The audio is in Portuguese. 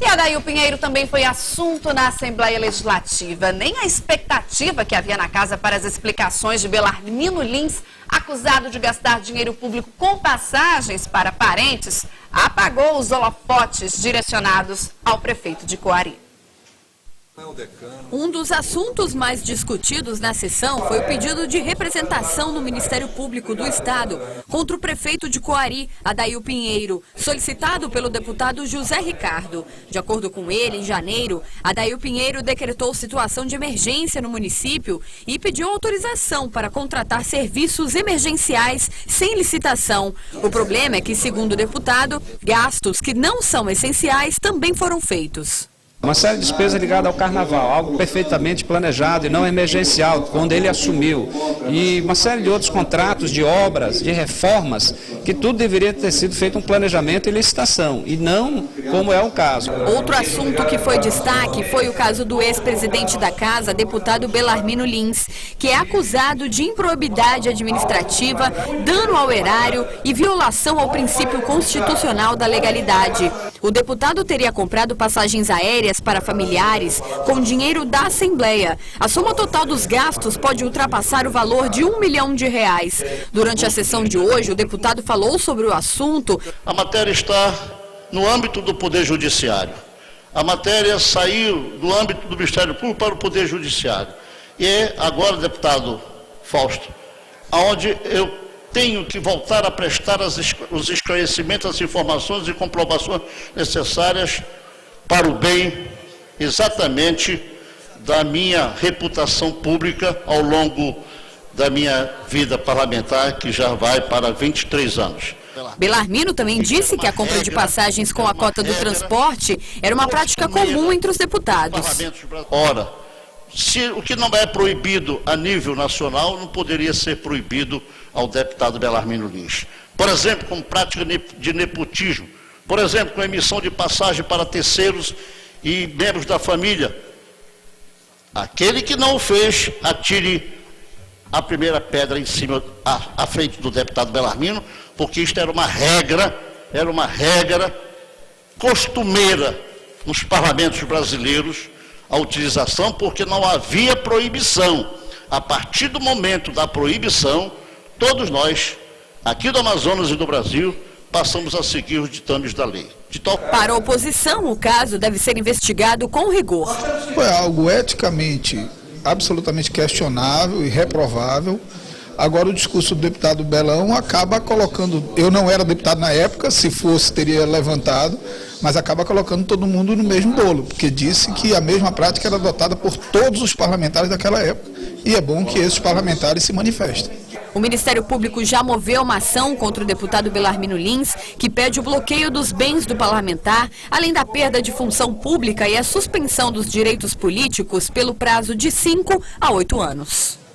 E Adail Pinheiro também foi assunto na Assembleia Legislativa. Nem a expectativa que havia na casa para as explicações de Belarmino Lins, acusado de gastar dinheiro público com passagens para parentes, apagou os holofotes direcionados ao prefeito de Coari. Um dos assuntos mais discutidos na sessão foi o pedido de representação no Ministério Público do Estado contra o prefeito de Coari, Adail Pinheiro, solicitado pelo deputado José Ricardo. De acordo com ele, em janeiro, Adail Pinheiro decretou situação de emergência no município e pediu autorização para contratar serviços emergenciais sem licitação. O problema é que, segundo o deputado, gastos que não são essenciais também foram feitos. Uma série de despesas ligadas ao carnaval, algo perfeitamente planejado e não emergencial, quando ele assumiu. E uma série de outros contratos de obras, de reformas, que tudo deveria ter sido feito um planejamento e licitação, e não como é o caso. Outro assunto que foi destaque foi o caso do ex-presidente da Casa, deputado Belarmino Lins, que é acusado de improbidade administrativa, dano ao erário e violação ao princípio constitucional da legalidade. O deputado teria comprado passagens aéreas para familiares com dinheiro da Assembleia. A soma total dos gastos pode ultrapassar o valor de R$1 milhão. Durante a sessão de hoje, o deputado falou sobre o assunto. A matéria está no âmbito do Poder Judiciário. A matéria saiu do âmbito do Ministério Público para o Poder Judiciário. E é agora, deputado Fausto, onde eu tenho que voltar a prestar os esclarecimentos, as informações e comprovações necessárias para o bem, exatamente, da minha reputação pública ao longo da minha vida parlamentar, que já vai para 23 anos. Belarmino também disse que a compra de passagens com a cota do transporte era uma prática comum entre os deputados. Ora, se o que não é proibido a nível nacional, não poderia ser proibido ao deputado Belarmino Lins. Por exemplo, com prática de nepotismo. Por exemplo, com emissão de passagem para terceiros e membros da família. Aquele que não o fez, atire a primeira pedra em cima, à frente do deputado Belarmino, porque isto era uma regra costumeira nos parlamentos brasileiros, a utilização, porque não havia proibição. A partir do momento da proibição, todos nós, aqui do Amazonas e do Brasil, passamos a seguir os ditames da lei. Para a oposição, o caso deve ser investigado com rigor. Foi algo eticamente absolutamente questionável e reprovável. Agora o discurso do deputado Belão acaba colocando, eu não era deputado na época, se fosse teria levantado, mas acaba colocando todo mundo no mesmo bolo, porque disse que a mesma prática era adotada por todos os parlamentares daquela época, e é bom que esses parlamentares se manifestem. O Ministério Público já moveu uma ação contra o deputado Belarmino Lins, que pede o bloqueio dos bens do parlamentar, além da perda de função pública e a suspensão dos direitos políticos pelo prazo de 5 a 8 anos.